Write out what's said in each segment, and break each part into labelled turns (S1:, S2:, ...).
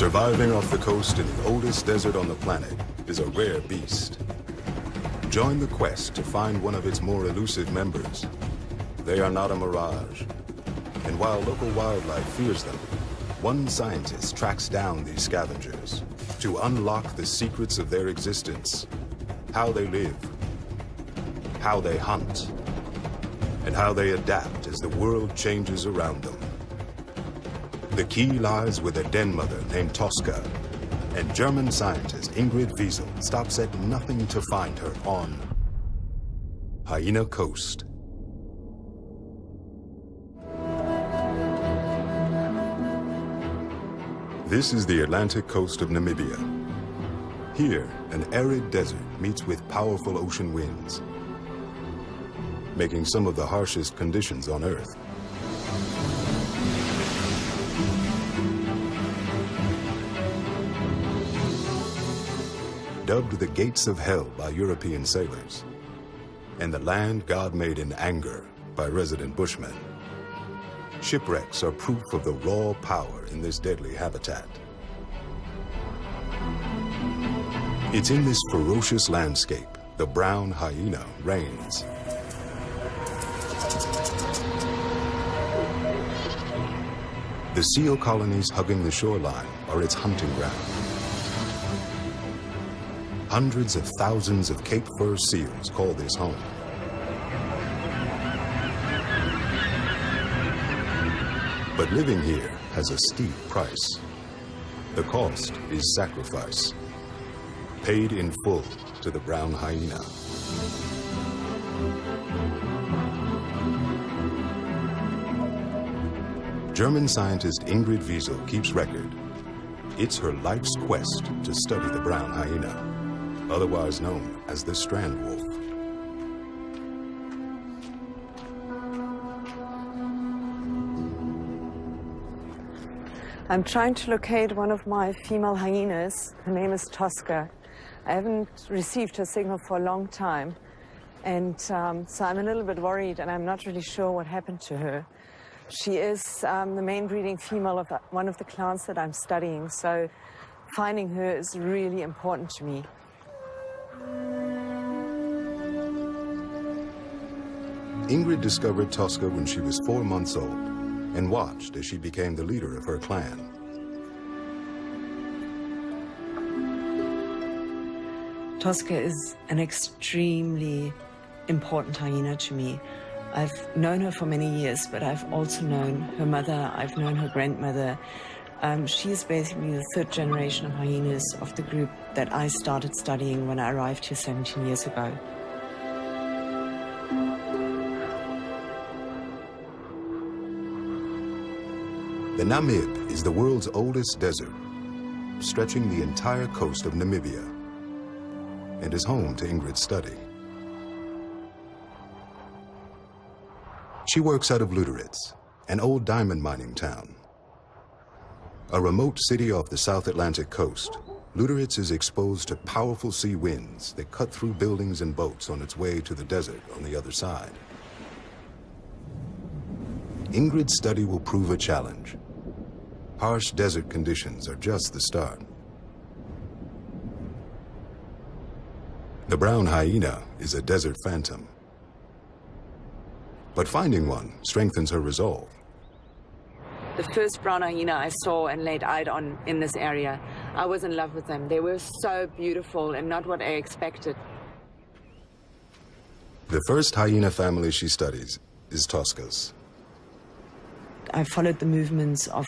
S1: Surviving off the coast in the oldest desert on the planet is a rare beast. Join the quest to find one of its more elusive members. They are not a mirage. And while local wildlife fears them, one scientist tracks down these scavengers to unlock the secrets of their existence, how they live, how they hunt, and how they adapt as the world changes around them. The key lies with a den mother named Tosca, and German scientist Ingrid Wiesel stops at nothing to find her on Hyena Coast. This is the Atlantic coast of Namibia. Here, an arid desert meets with powerful ocean winds, making some of the harshest conditions on Earth. Dubbed the gates of hell by European sailors, and the land God made in anger by resident bushmen. Shipwrecks are proof of the raw power in this deadly habitat. It's in this ferocious landscape the brown hyena reigns. The seal colonies hugging the shoreline are its hunting ground. Hundreds of thousands of Cape Fur seals call this home. But living here has a steep price. The cost is sacrifice, paid in full to the brown hyena. German scientist Ingrid Wiesel keeps record. It's her life's quest to study the brown hyena, otherwise known as the strand wolf.
S2: I'm trying to locate one of my female hyenas. Her name is Tosca. I haven't received her signal for a long time, and so I'm a little bit worried, and I'm not really sure what happened to her. She is the main breeding female of one of the clans that I'm studying, so finding her is really important to me.
S1: Ingrid discovered Tosca when she was 4 months old and watched as she became the leader of her clan.
S2: Tosca is an extremely important hyena to me. I've known her for many years, but I've also known her mother, I've known her grandmother. She's basically the third generation of hyenas of the group that I started studying when I arrived here 17 years ago.
S1: The Namib is the world's oldest desert, stretching the entire coast of Namibia, and is home to Ingrid's study. She works out of Luderitz, an old diamond mining town. A remote city off the South Atlantic coast, Luderitz is exposed to powerful sea winds that cut through buildings and boats on its way to the desert on the other side. Ingrid's study will prove a challenge. Harsh desert conditions are just the start. The brown hyena is a desert phantom. But finding one strengthens her resolve.
S2: The first brown hyena I saw and laid eyes on in this area, I was in love with them. They were so beautiful and not what I expected.
S1: The first hyena family she studies is Tosca's.
S2: I followed the movements of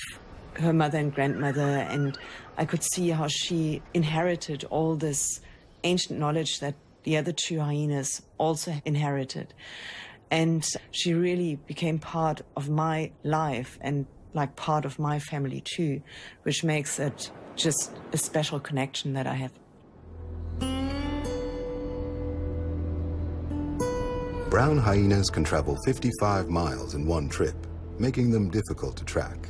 S2: her mother and grandmother, and I could see how she inherited all this ancient knowledge that the other two hyenas also inherited. And she really became part of my life and like part of my family too, which makes it just a special connection that I have.
S1: Brown hyenas can travel 55 miles in one trip, making them difficult to track.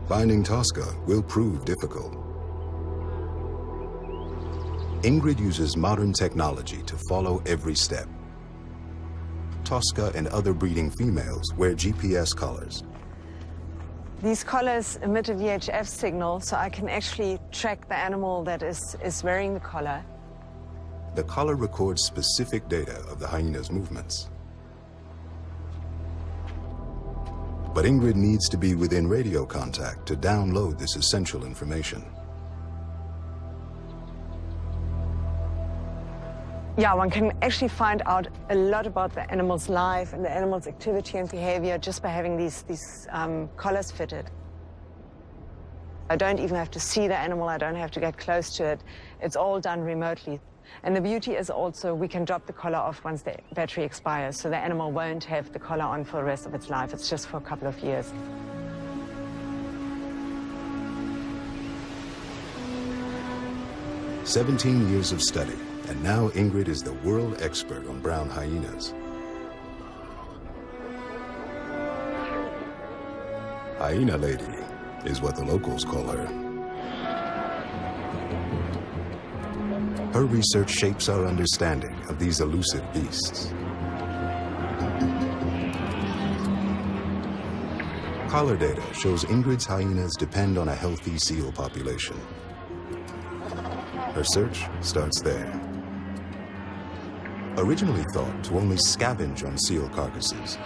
S1: Finding Tosca will prove difficult. Ingrid uses modern technology to follow every step. Tosca and other breeding females wear GPS collars.
S2: These collars emit a VHF signal, so I can actually track the animal that is wearing the collar.
S1: The collar records specific data of the hyena's movements. But Ingrid needs to be within radio contact to download this essential information.
S2: Yeah, one can actually find out a lot about the animal's life and the animal's activity and behavior just by having these collars fitted. I don't even have to see the animal, I don't have to get close to it. It's all done remotely. And the beauty is also we can drop the collar off once the battery expires, so the animal won't have the collar on for the rest of its life. It's just for a couple of years.
S1: "17 years of study, and now Ingrid is the world expert on brown hyenas. Hyena lady is what the locals call her. Her research shapes our understanding of these elusive beasts. Collar data shows Ingrid's hyenas depend on a healthy seal population. Her search starts there. Originally thought to only scavenge on seal carcasses,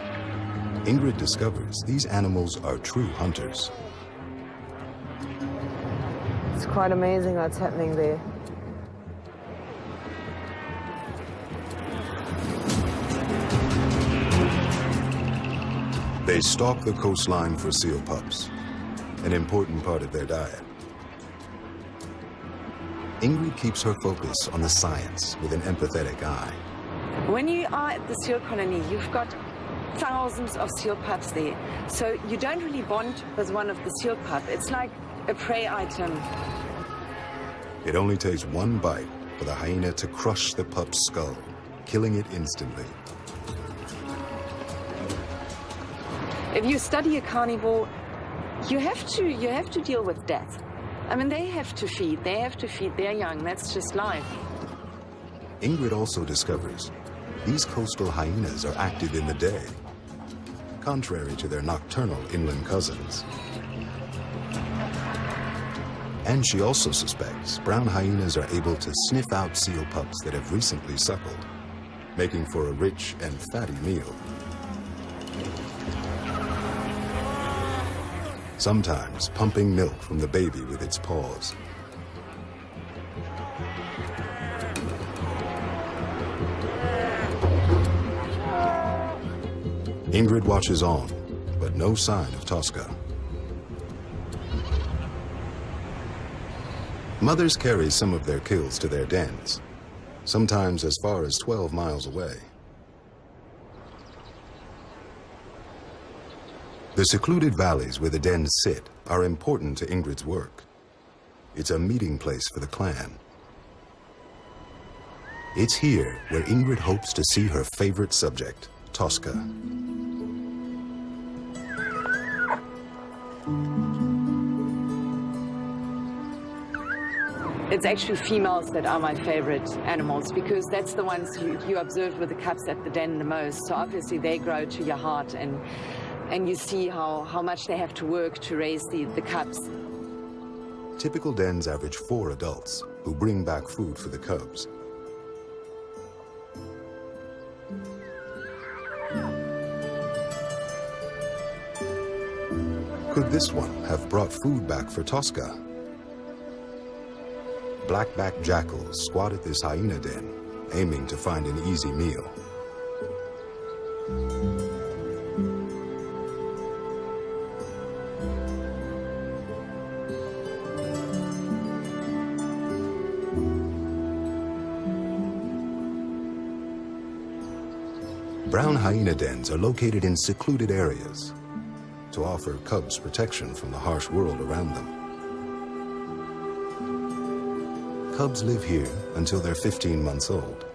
S1: Ingrid discovers these animals are true hunters.
S2: It's quite amazing what's happening there.
S1: They stalk the coastline for seal pups, an important part of their diet. Ingrid keeps her focus on the science with an empathetic eye.
S2: When you are at the seal colony, you've got thousands of seal pups there. So you don't really bond with one of the seal pup. It's like a prey item.
S1: It only takes one bite for the hyena to crush the pup's skull, killing it instantly.
S2: If you study a carnivore, you have to deal with death. I mean, they have to feed their young. That's just life.
S1: Ingrid also discovers these coastal hyenas are active in the day, contrary to their nocturnal inland cousins. And she also suspects brown hyenas are able to sniff out seal pups that have recently suckled, making for a rich and fatty meal. Sometimes pumping milk from the baby with its paws. Ingrid watches on, but no sign of Tosca. Mothers carry some of their kills to their dens, sometimes as far as 12 miles away. The secluded valleys where the dens sit are important to Ingrid's work. It's a meeting place for the clan. It's here where Ingrid hopes to see her favorite subject, Tosca.
S2: It's actually females that are my favorite animals because that's the ones you observe with the cubs at the den the most. So obviously they grow to your heart and you see how much they have to work to raise the cubs.
S1: Typical dens average 4 adults who bring back food for the cubs. Could this one have brought food back for Tosca? Black-backed jackals squat at this hyena den, aiming to find an easy meal. Brown hyena dens are located in secluded areas to offer cubs protection from the harsh world around them. Cubs live here until they're 15 months old.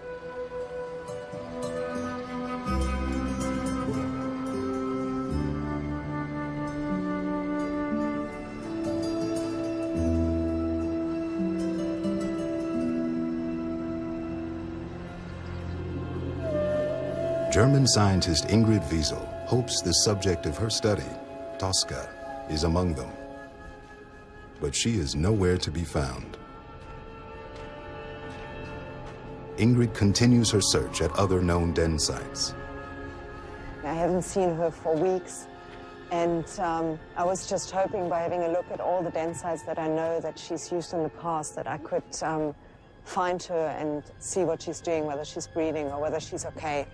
S1: German scientist Ingrid Wiesel hopes the subject of her study, Tosca, is among them. But she is nowhere to be found. Ingrid continues her search at other known den sites.
S2: I haven't seen her for weeks, and I was just hoping by having a look at all the den sites that I know that she's used in the past that I could find her and see what she's doing, whether she's breeding or whether she's okay.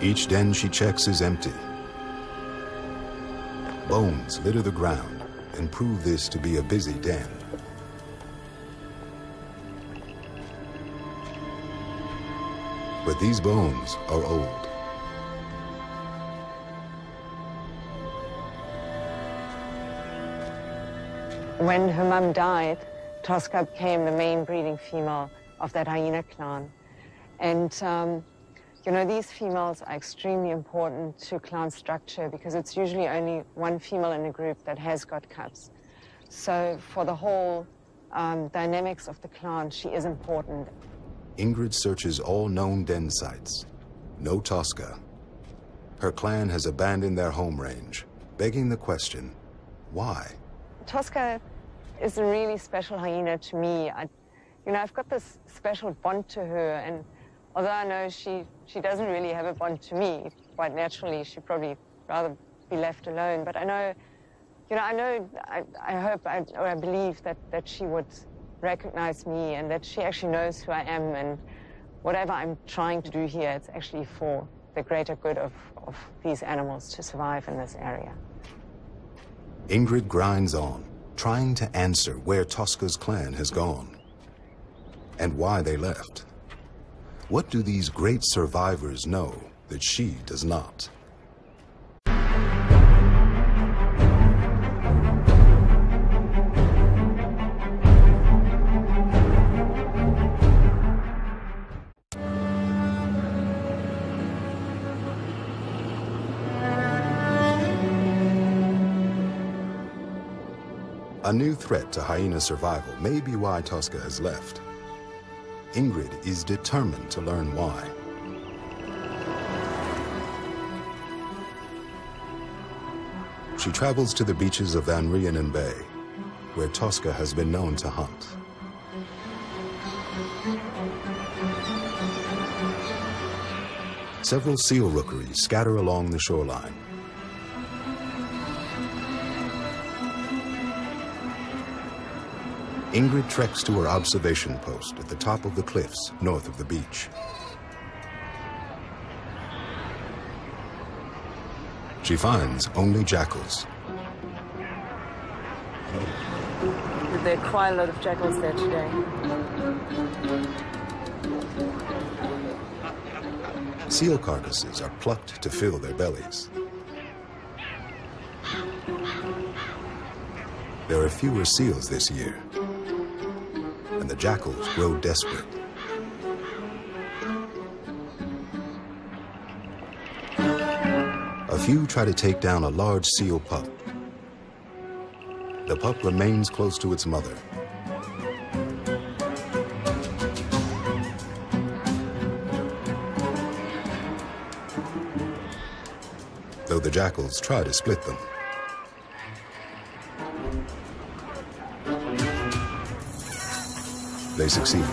S1: Each den she checks is empty. Bones litter the ground and prove this to be a busy den. But these bones are old.
S2: When her mum died, Tosca became the main breeding female of that hyena clan. And, you know, these females are extremely important to clan structure because it's usually only one female in a group that has got cubs. So for the whole dynamics of the clan, she is important.
S1: Ingrid searches all known den sites. No Tosca. Her clan has abandoned their home range, begging the question, why?
S2: Tosca is a really special hyena to me. You know, I've got this special bond to her, and although I know she doesn't really have a bond to me, quite naturally, she'd probably rather be left alone. But I know, you know, I hope, or I believe that she would recognize me and that she actually knows who I am, and whatever I'm trying to do here, it's actually for the greater good of these animals to survive in this area.
S1: Ingrid grinds on, trying to answer where Tosca's clan has gone and why they left. What do these great survivors know that she does not? A new threat to hyena survival may be why Tosca has left. Ingrid is determined to learn why. She travels to the beaches of Van Rieenen Bay, where Tosca has been known to hunt. Several seal rookeries scatter along the shoreline. Ingrid treks to her observation post at the top of the cliffs north of the beach. She finds only jackals.
S2: There are quite a lot of jackals there today.
S1: Seal carcasses are plucked to fill their bellies. There are fewer seals this year, and the jackals grow desperate. A few try to take down a large seal pup. The pup remains close to its mother. Though the jackals try to split them. They succeed.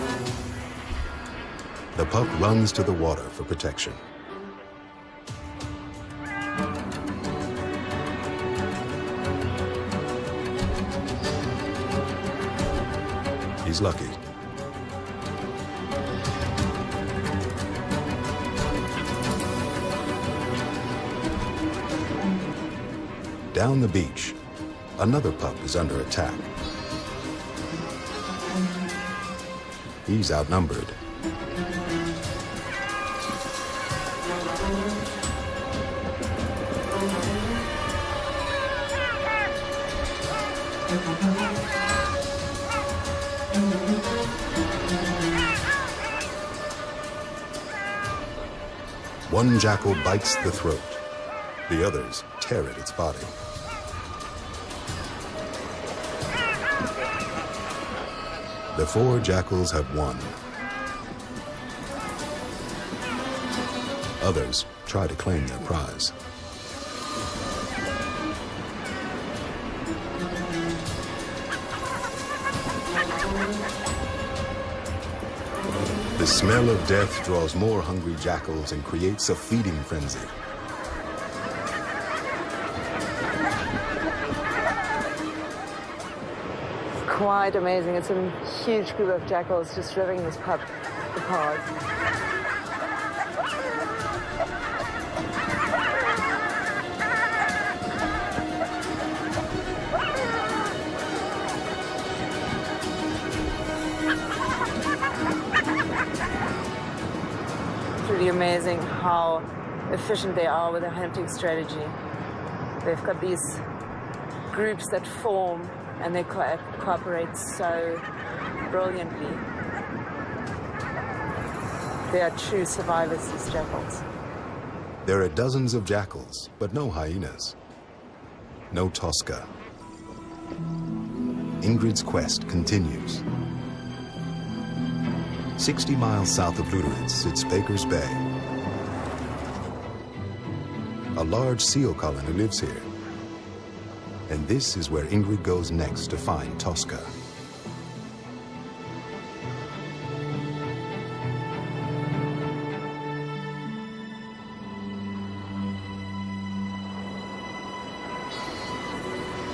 S1: The pup runs to the water for protection. He's lucky. Down the beach, another pup is under attack. He's outnumbered. One jackal bites the throat. The others tear at its body. The 4 jackals have won. Others try to claim their prize. The smell of death draws more hungry jackals and creates a feeding frenzy.
S2: It's quite amazing. It's a huge group of jackals just ripping this pup apart. Really amazing how efficient they are with their hunting strategy. They've got these groups that form and they cooperate so brilliantly. They are true survivors, these jackals.
S1: There are dozens of jackals, but no hyenas. No Tosca. Ingrid's quest continues. 60 miles south of Lüderitz sits Baker's Bay. A large seal colony lives here. And this is where Ingrid goes next to find Tosca.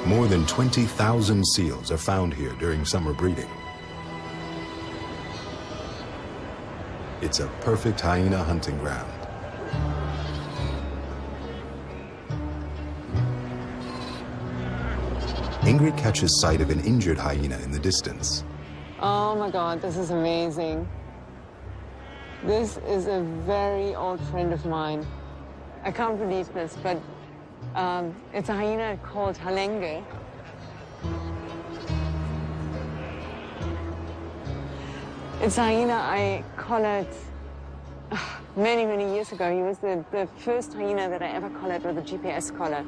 S1: More than 20,000 seals are found here during summer breeding. It's a perfect hyena hunting ground. Ingrid catches sight of an injured hyena in the distance.
S2: Oh my God, this is amazing. This is a very old friend of mine. I can't believe this, but it's a hyena called Hyena. It's a hyena I collared many, many years ago. He was the first hyena that I ever collared with a GPS collar.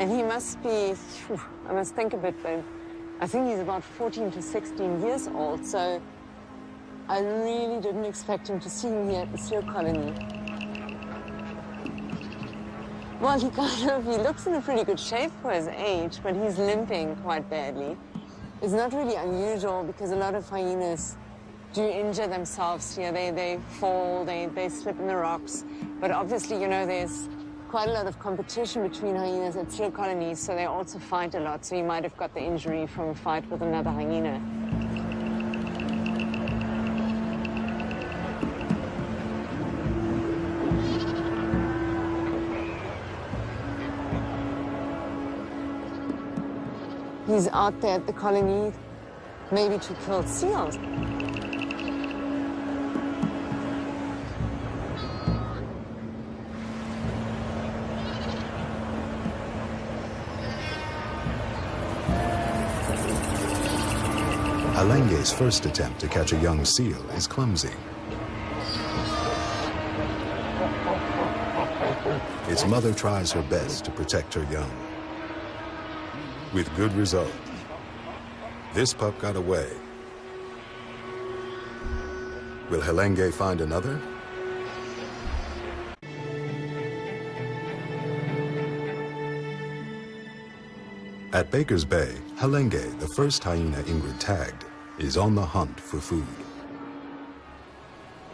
S2: And he must be, I must think a bit, but I think he's about 14 to 16 years old. So I really didn't expect him to see me at the seal colony. Well, he looks in a pretty good shape for his age, but he's limping quite badly. It's not really unusual because a lot of hyenas do injure themselves here. They fall, they slip in the rocks. But obviously, you know, there's quite a lot of competition between hyenas at seal colonies, so they also fight a lot. So you might have got the injury from a fight with another hyena. He's out there at the colony, maybe to kill seals.
S1: Hylena's first attempt to catch a young seal is clumsy. Its mother tries her best to protect her young. With good result. This pup got away. Will Hyena find another? At Baker's Bay, Hyena, the first hyena Ingrid tagged, is on the hunt for food.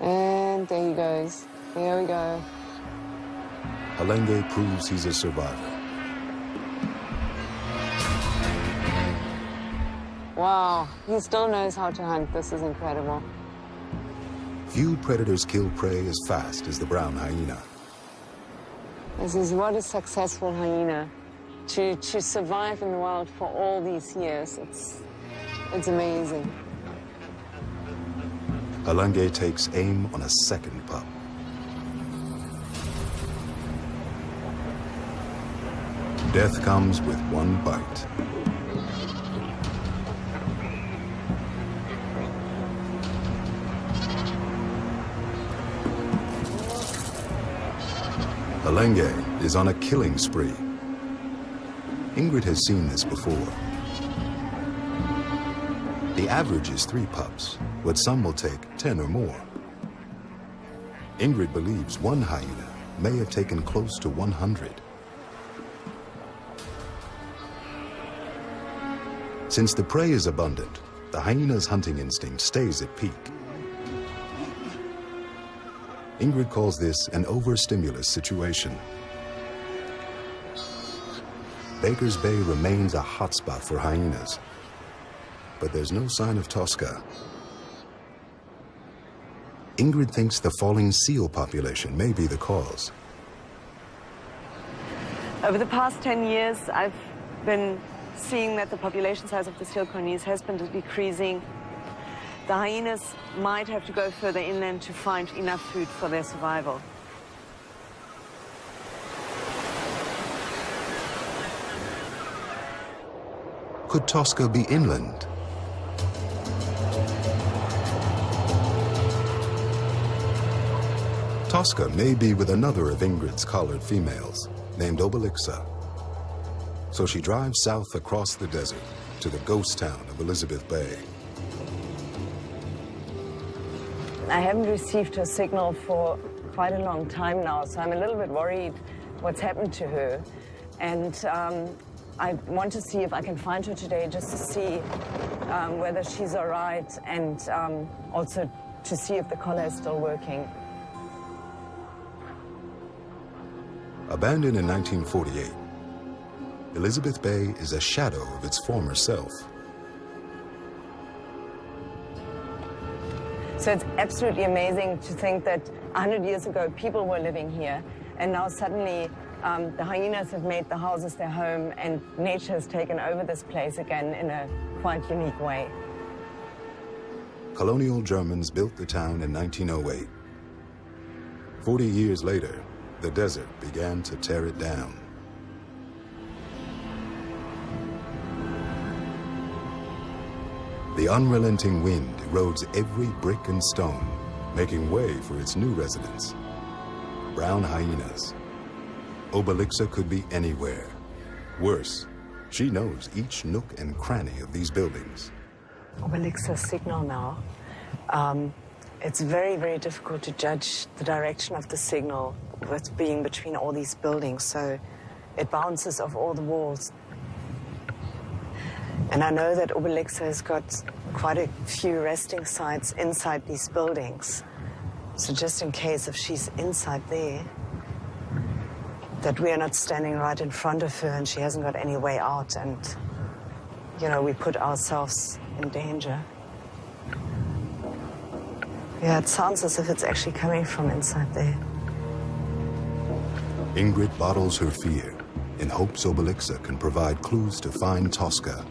S2: And there he goes. There we go.
S1: Hyena proves he's a survivor.
S2: Wow, he still knows how to hunt. This is incredible.
S1: Few predators kill prey as fast as the brown hyena.
S2: This is what a successful hyena. To survive in the wild for all these years, it's amazing.
S1: Hyena takes aim on a second pup. Death comes with one bite. Hyena is on a killing spree. Ingrid has seen this before. The average is 3 pups, but some will take 10 or more. Ingrid believes one hyena may have taken close to 100. Since the prey is abundant, the hyena's hunting instinct stays at peak. Ingrid calls this an overstimulus situation. Baker's Bay remains a hotspot for hyenas, but there's no sign of Tosca. Ingrid thinks the falling seal population may be the cause.
S2: Over the past 10 years, I've been seeing that the population size of the seal colonies has been decreasing. The hyenas might have to go further inland to find enough food for their survival.
S1: Could Tosca be inland? Tosca may be with another of Ingrid's collared females, named Obelixa. So she drives south across the desert to the ghost town of Elizabeth Bay.
S2: I haven't received her signal for quite a long time now, so I'm a little bit worried what's happened to her. And I want to see if I can find her today, just to see whether she's all right, and also to see if the collar is still working.
S1: Abandoned in 1948, Elizabeth Bay is a shadow of its former self.
S2: So it's absolutely amazing to think that 100 years ago people were living here, and now suddenly the hyenas have made the houses their home, and nature has taken over this place again in a quite unique way.
S1: Colonial Germans built the town in 1908. 40 years later, the desert began to tear it down. The unrelenting wind erodes every brick and stone, making way for its new residents, brown hyenas. Obelixa could be anywhere. Worse, she knows each nook and cranny of these buildings.
S2: Obelixa's signal now. It's very, very difficult to judge the direction of the signal with being between all these buildings, so it bounces off all the walls. And I know that Obelixa has got quite a few resting sites inside these buildings. So just in case if she's inside there, that we are not standing right in front of her and she hasn't got any way out, and, you know, we put ourselves in danger. Yeah, it sounds as if it's actually coming from inside there.
S1: Ingrid bottles her fear in hopes Obelixa can provide clues to find Tosca.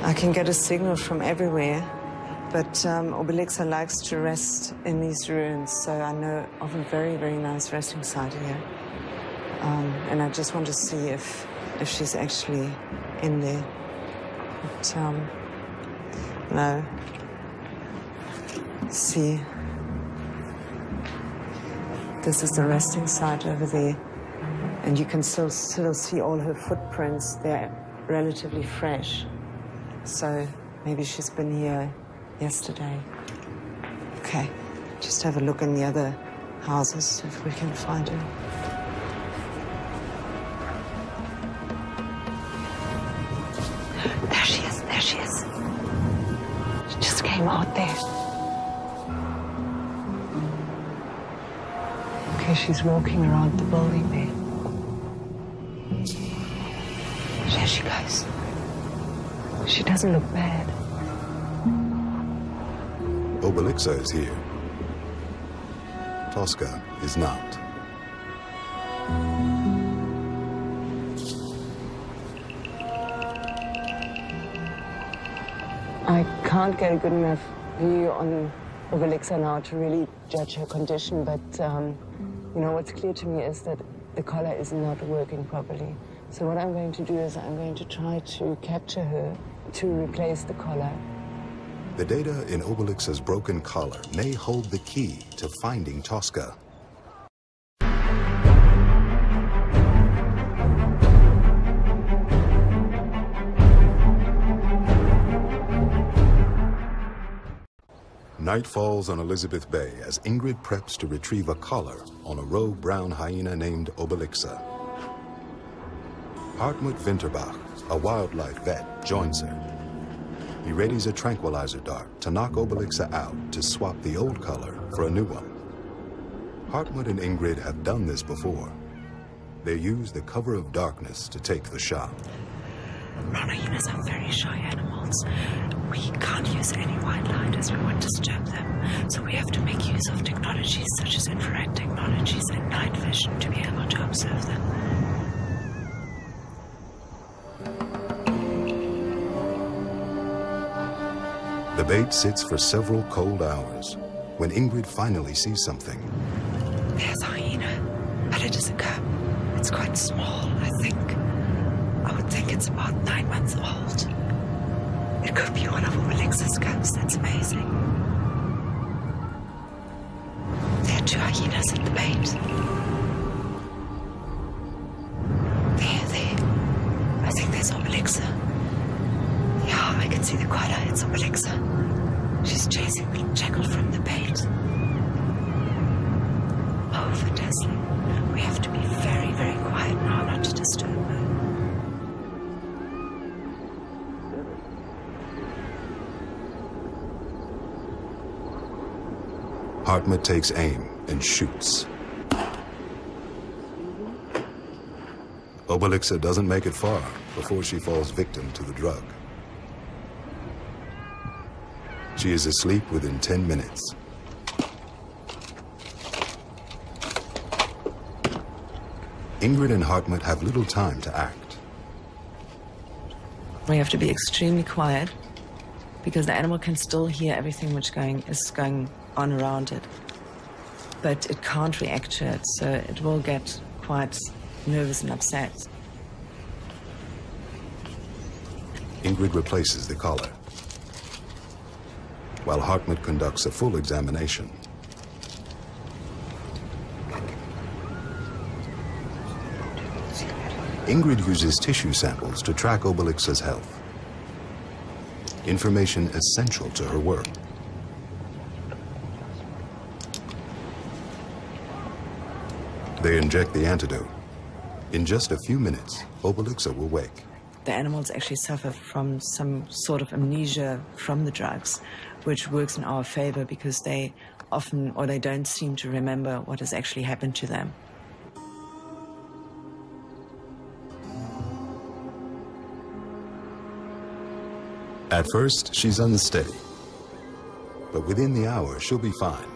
S2: I can get a signal from everywhere, but Obelixa likes to rest in these ruins, so I know of a very, very nice resting site here. And I just want to see if she's actually in there. But, no. See. This is the resting site over there. And you can still see all her footprints. They're relatively fresh. So maybe she's been here yesterday. Okay, just have a look in the other houses if we can find her. There she is, there she is. She just came out there. Okay, she's walking around the building there. There she goes. She doesn't look bad.
S1: Obelixa is here. Tosca is not.
S2: I can't get a good enough view on Obelixa now to really judge her condition, but you know, what's clear to me is that the collar is not working properly. So what I'm going to do is I'm going to try to capture her to replace the collar.
S1: The data in Obelixa's broken collar may hold the key to finding Tosca. Night falls on Elizabeth Bay as Ingrid preps to retrieve a collar on a rogue brown hyena named Obelixa. Hartmut Winterbach, a wildlife vet, joins her. He readies a tranquilizer dart to knock Obelixa out to swap the old collar for a new one. Hartmut and Ingrid have done this before. They use the cover of darkness to take the shot.
S2: Brown hyenas are very shy animals. We can't use any white light as we won't disturb them. So we have to make use of technologies such as infrared technologies and night vision to be able to observe them.
S1: The bait sits for several cold hours when Ingrid finally sees something.
S2: There's a hyena, but it is a cub. It's quite small, I think. I would think it's about 9 months old. It could be one of Obelixa's cubs. That's amazing. There are 2 hyenas at the bait. There. I think there's Obelixa. Yeah, I can see the quad eye. It's Obelixa. She's chasing the jackal from the bait. Oh, fantastic. We have to be very, very quiet now not to disturb her.
S1: Hartmut takes aim and shoots. Obelixa doesn't make it far before she falls victim to the drug. She is asleep within 10 minutes. Ingrid and Hartmut have little time to act.
S2: We have to be extremely quiet because the animal can still hear everything which is going on around it. But it can't react to it, so it will get quite nervous and upset.
S1: Ingrid replaces the collar, while Hartmut conducts a full examination. Ingrid uses tissue samples to track Obelixa's health, information essential to her work. They inject the antidote. In just a few minutes, Obelixa will wake.
S2: The animals actually suffer from some sort of amnesia from the drugs, which works in our favor because they often, or they don't seem to remember what has actually happened to them.
S1: At first, she's unsteady, but within the hour, she'll be fine.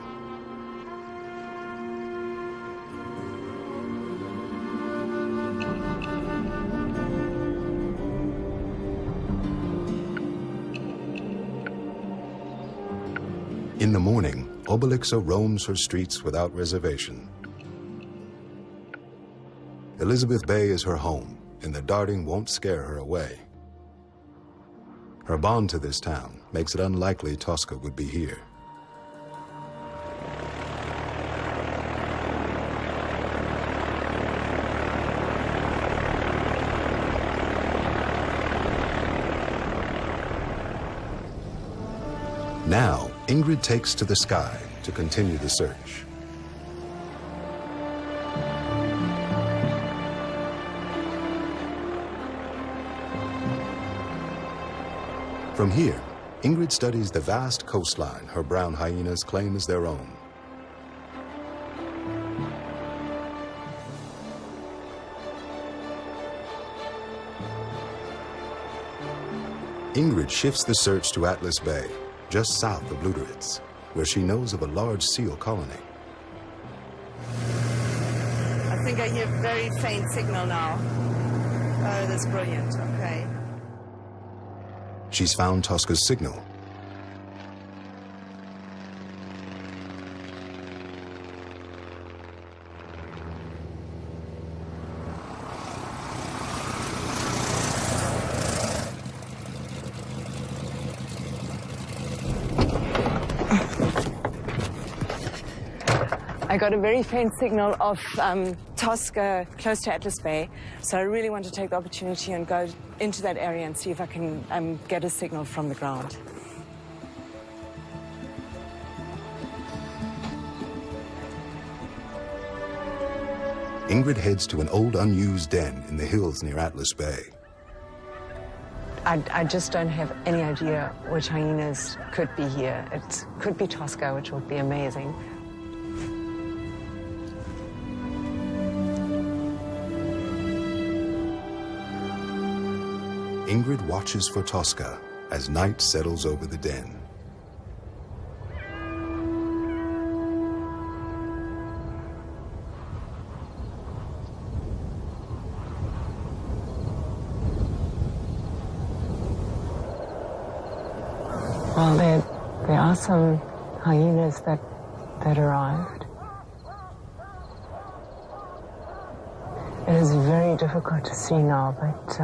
S1: In the morning, Obelixa roams her streets without reservation. Elizabeth Bay is her home, and the darting won't scare her away. Her bond to this town makes it unlikely Tosca would be here. Now, Ingrid takes to the sky to continue the search. From here, Ingrid studies the vast coastline her brown hyenas claim as their own. Ingrid shifts the search to Atlas Bay, just south of Luderitz, where she knows of a large seal colony.
S2: I think I hear a very faint signal now. Oh, that's brilliant. Okay.
S1: She's found Tosca's signal.
S2: I got a very faint signal of Tosca close to Atlas Bay, so I really want to take the opportunity and go into that area and see if I can get a signal from the ground.
S1: Ingrid heads to an old unused den in the hills near Atlas Bay.
S2: I just don't have any idea which hyenas could be here. It could be Tosca, which would be amazing.
S1: Ingrid watches for Tosca as night settles over the den.
S2: Well, there are some hyenas that arrived. It is very difficult to see now, but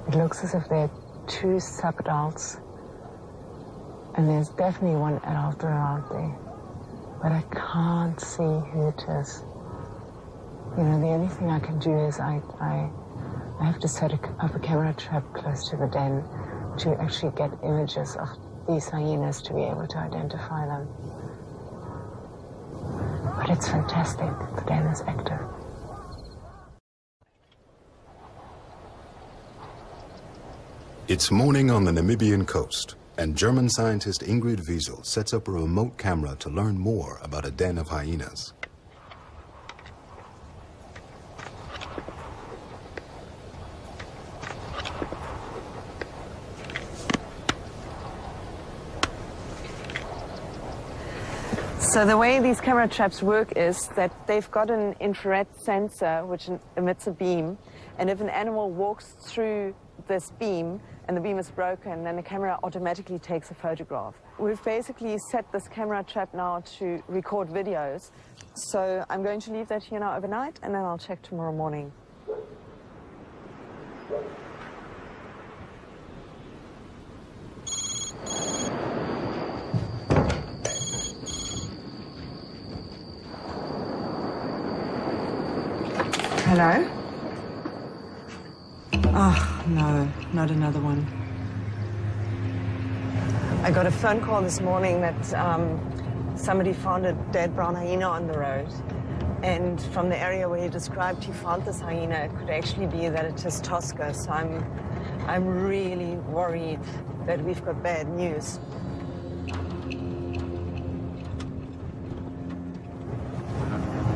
S2: it looks as if there are 2 sub-adults, and there's definitely one adult around there, but I can't see who it is. You know, the only thing I can do is I have to set up a camera trap close to the den to actually get images of these hyenas to be able to identify them. But it's fantastic, the den is active.
S1: It's morning on the Namibian coast, and German scientist Ingrid Wiesel sets up a remote camera to learn more about a den of hyenas.
S2: So the way these camera traps work is that they've got an infrared sensor which emits a beam, and if an animal walks through this beam and the beam is broken, then the camera automatically takes a photograph. We've basically set this camera trap now to record videos, so I'm going to leave that here now overnight, and then I'll check tomorrow morning. Hello? Oh, no, not another one. I got a phone call this morning that somebody found a dead brown hyena on the road. And from the area where he described he found this hyena, it could actually be that it is Tosca. So I'm really worried that we've got bad news.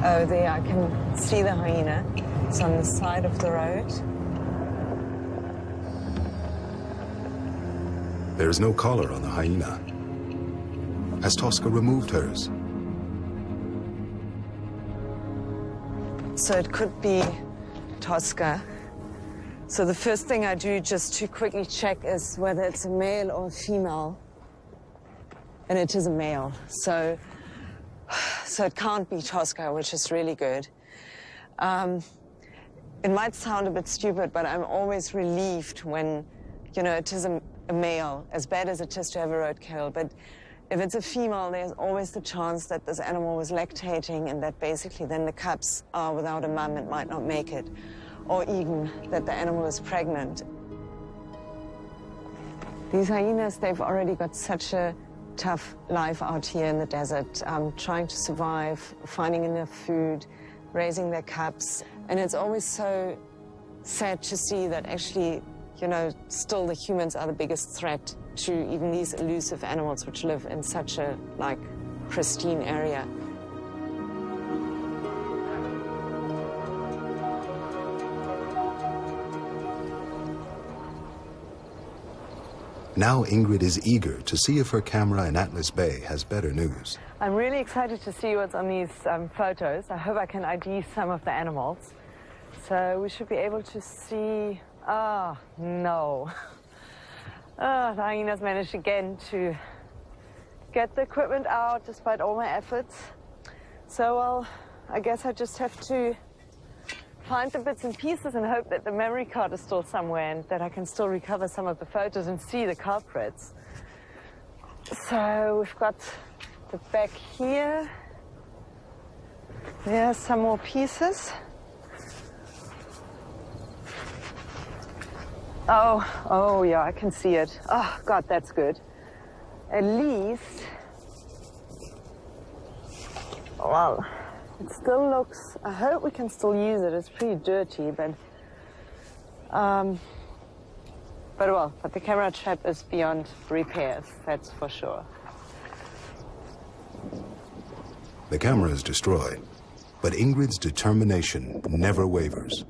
S2: Oh, there, I can see the hyena. It's on the side of the road.
S1: There is no collar on the hyena. Has Tosca removed hers?
S2: So it could be Tosca. So the first thing I do just to quickly check is whether it's a male or a female. And it is a male. So it can't be Tosca, which is really good. It might sound a bit stupid, but I'm always relieved when, you know, it is a male, as bad as it is to have a roadkill. But if it's a female, there's always the chance that this animal was lactating and that basically then the cubs are without a mum and might not make it. Or even that the animal is pregnant. These hyenas, they've already got such a tough life out here in the desert, trying to survive, finding enough food, raising their cubs. And it's always so sad to see that actually, you know, still the humans are the biggest threat to even these elusive animals which live in such a, like, pristine area.
S1: Now Ingrid is eager to see if her camera in Atlas Bay has better news.
S2: I'm really excited to see what's on these photos. I hope I can ID some of the animals. So we should be able to see... Ah, no. The hyenas managed again to get the equipment out despite all my efforts. So, well, I guess I just have to find the bits and pieces and hope that the memory card is still somewhere and that I can still recover some of the photos and see the culprits. So we've got the back here. There's some more pieces. Oh yeah, I can see it. Oh God, that's good. At least, well, It still looks, I hope we can still use it. It's pretty dirty, but the camera trap is beyond repairs, that's for sure.
S1: The camera is destroyed, but Ingrid's determination never wavers.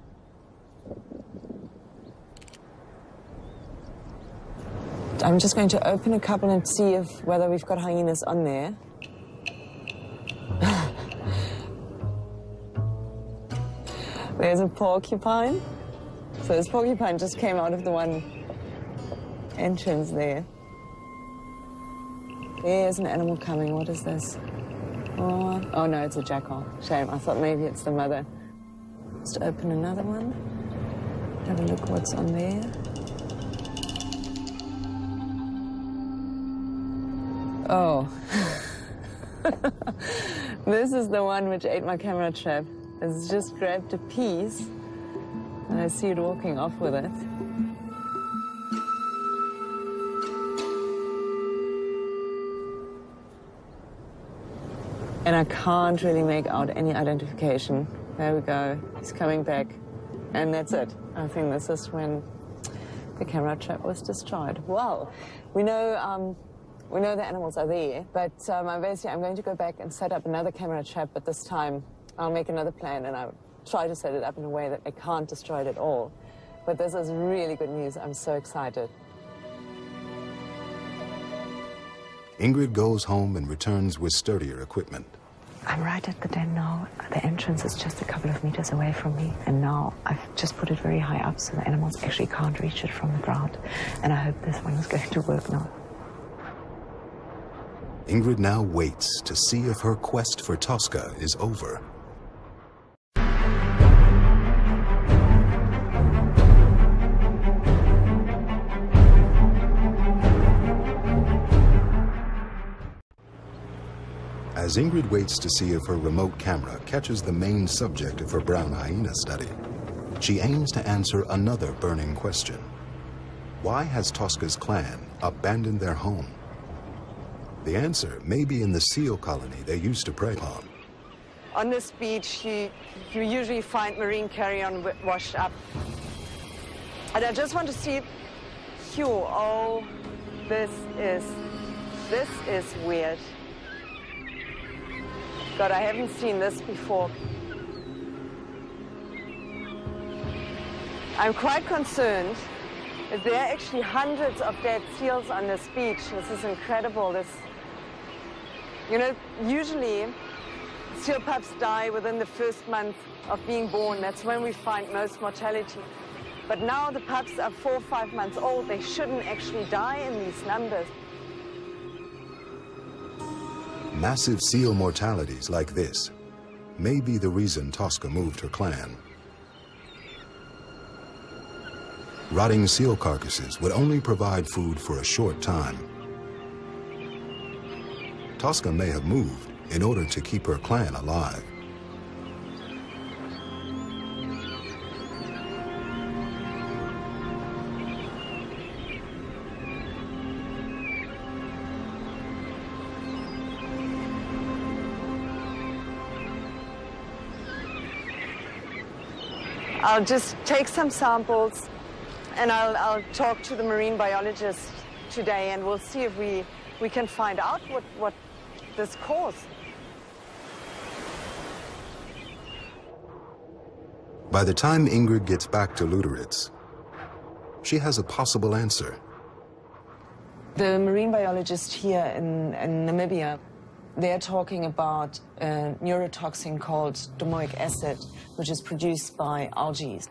S2: I'm just going to open a couple and see whether we've got hyenas on there. There's a porcupine. So this porcupine just came out of the one entrance there. There's an animal coming. What is this? Oh no, it's a jackal. Shame. I thought maybe it's the mother. Just open another one. Have a look what's on there. Oh. This is the one which ate my camera trap. It's just grabbed a piece, and I see it walking off with it. And I can't really make out any identification. There we go. He's coming back. And that's it. I think this is when the camera trap was destroyed. Well, we know the animals are there, but I'm going to go back and set up another camera trap, but this time I'll make another plan and I'll try to set it up in a way that I can't destroy it at all. But this is really good news. I'm so excited.
S1: Ingrid goes home and returns with sturdier equipment.
S2: I'm right at the den now. The entrance is just a couple of meters away from me, and now I've just put it very high up so the animals actually can't reach it from the ground. And I hope this one is going to work now.
S1: Ingrid now waits to see if her quest for Tosca is over. As Ingrid waits to see if her remote camera catches the main subject of her brown hyena study, she aims to answer another burning question. Why has Tosca's clan abandoned their home? The answer may be in the seal colony they used to prey upon.
S2: On this beach, you usually find marine carrion washed up. And I just want to see, oh, this is weird. God, I haven't seen this before. I'm quite concerned that there are actually hundreds of dead seals on this beach. This is incredible. You know, usually seal pups die within the first month of being born. That's when we find most mortality. But now the pups are 4 or 5 months old. They shouldn't actually die in these numbers.
S1: Massive seal mortalities like this may be the reason Tosca moved her clan. Rotting seal carcasses would only provide food for a short time. Tosca may have moved in order to keep her clan alive.
S2: I'll just take some samples and I'll talk to the marine biologist today, and we'll see if we can find out what this caused.
S1: By the time Ingrid gets back to Luderitz, she has a possible answer.
S2: The marine biologist here in Namibia, they're talking about a neurotoxin called domoic acid, which is produced by algae.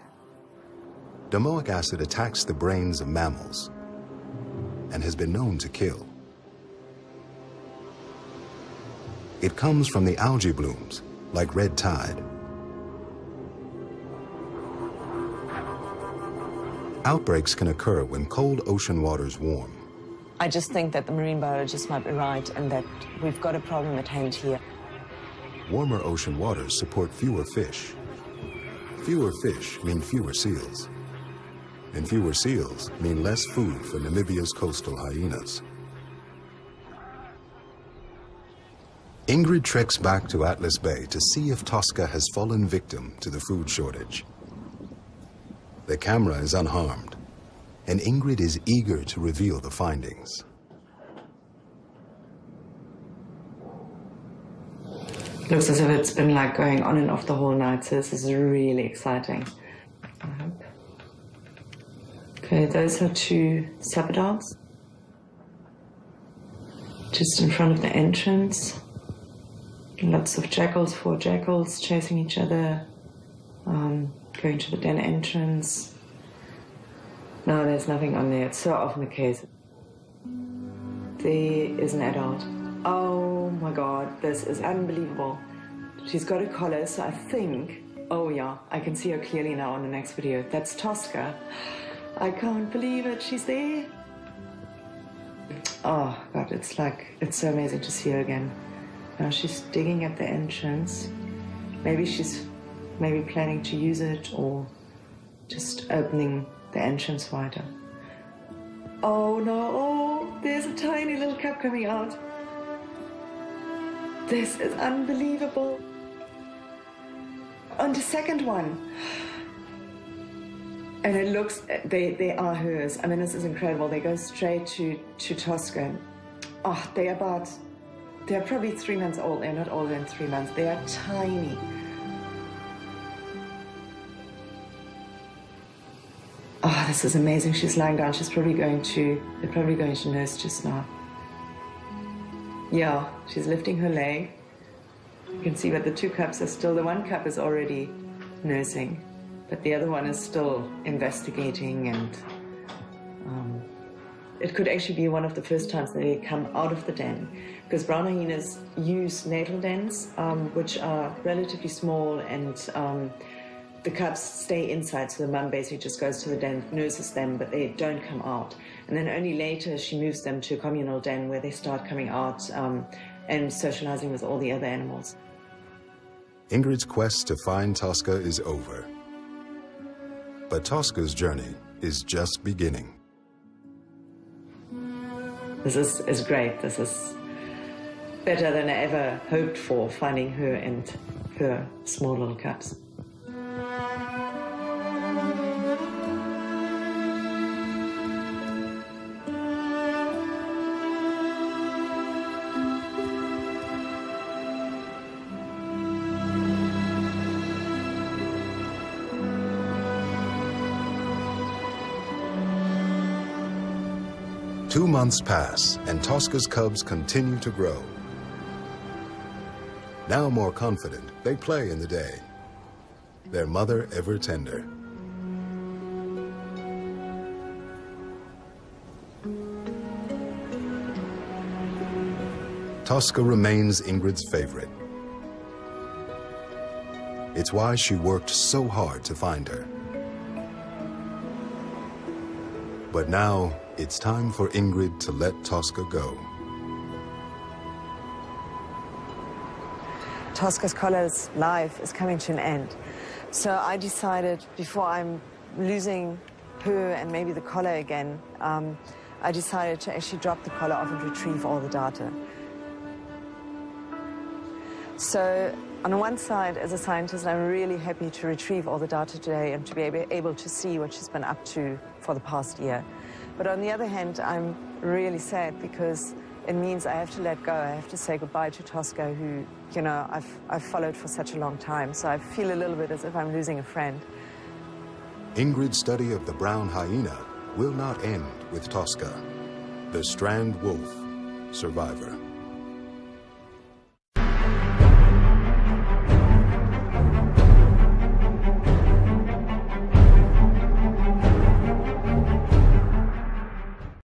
S1: Domoic acid attacks the brains of mammals and has been known to kill. It comes from the algae blooms, like red tide. Outbreaks can occur when cold ocean waters warm.
S2: I just think that the marine biologist might be right and that we've got a problem at hand here.
S1: Warmer ocean waters support fewer fish. Fewer fish mean fewer seals. And fewer seals mean less food for Namibia's coastal hyenas. Ingrid treks back to Atlas Bay to see if Tosca has fallen victim to the food shortage. The camera is unharmed, and Ingrid is eager to reveal the findings.
S2: Looks as if it's been like going on and off the whole night, so this is really exciting. I hope. Okay, those are 2 supper dogs. Just in front of the entrance. Lots of jackals, 4 jackals chasing each other, going to the den entrance. No, there's nothing on there. It's so often the case. There is an adult. Oh my God, this is unbelievable. She's got a collar, so I think, oh yeah, I can see her clearly now on the next video. That's Tosca. I can't believe it, she's there. Oh God, it's so amazing to see her again. Now she's digging at the entrance. Maybe she's planning to use it or just opening the entrance wider. Oh no, oh, there's a tiny little cub coming out. This is unbelievable. On the second one. And it looks, they are hers. I mean, this is incredible. They go straight to Tosca. Oh, they're probably 3 months old. They're not older than 3 months. They are tiny. Oh, this is amazing. She's lying down. They're probably going to nurse just now. Yeah, she's lifting her leg. You can see that the 2 cubs are still, the 1 cub is already nursing, but the other one is still investigating, and it could actually be one of the first times that they come out of the den, because brown hyenas use natal dens, which are relatively small, and the cubs stay inside, so the mum basically just goes to the den, nurses them, but they don't come out. And then only later she moves them to a communal den where they start coming out and socializing with all the other animals.
S1: Ingrid's quest to find Tosca is over. But Tosca's journey is just beginning.
S2: This is great. This is better than I ever hoped for, finding her and her small little cubs.
S1: Two months pass, and Tosca's cubs continue to grow. Now more confident, they play in the day. Their mother ever tender. Tosca remains Ingrid's favorite. It's why she worked so hard to find her. But now, it's time for Ingrid to let Tosca go.
S2: Tosca's collar's life is coming to an end. So I decided, before I'm losing her and maybe the collar again, I decided to actually drop the collar off and retrieve all the data. So on the one side, as a scientist, I'm really happy to retrieve all the data today and to be able to see what she's been up to for the past year. But on the other hand, I'm really sad because it means I have to let go. I have to say goodbye to Tosca, who, you know, I've followed for such a long time. So I feel a little bit as if I'm losing a friend.
S1: Ingrid's study of the brown hyena will not end with Tosca, the strand wolf survivor.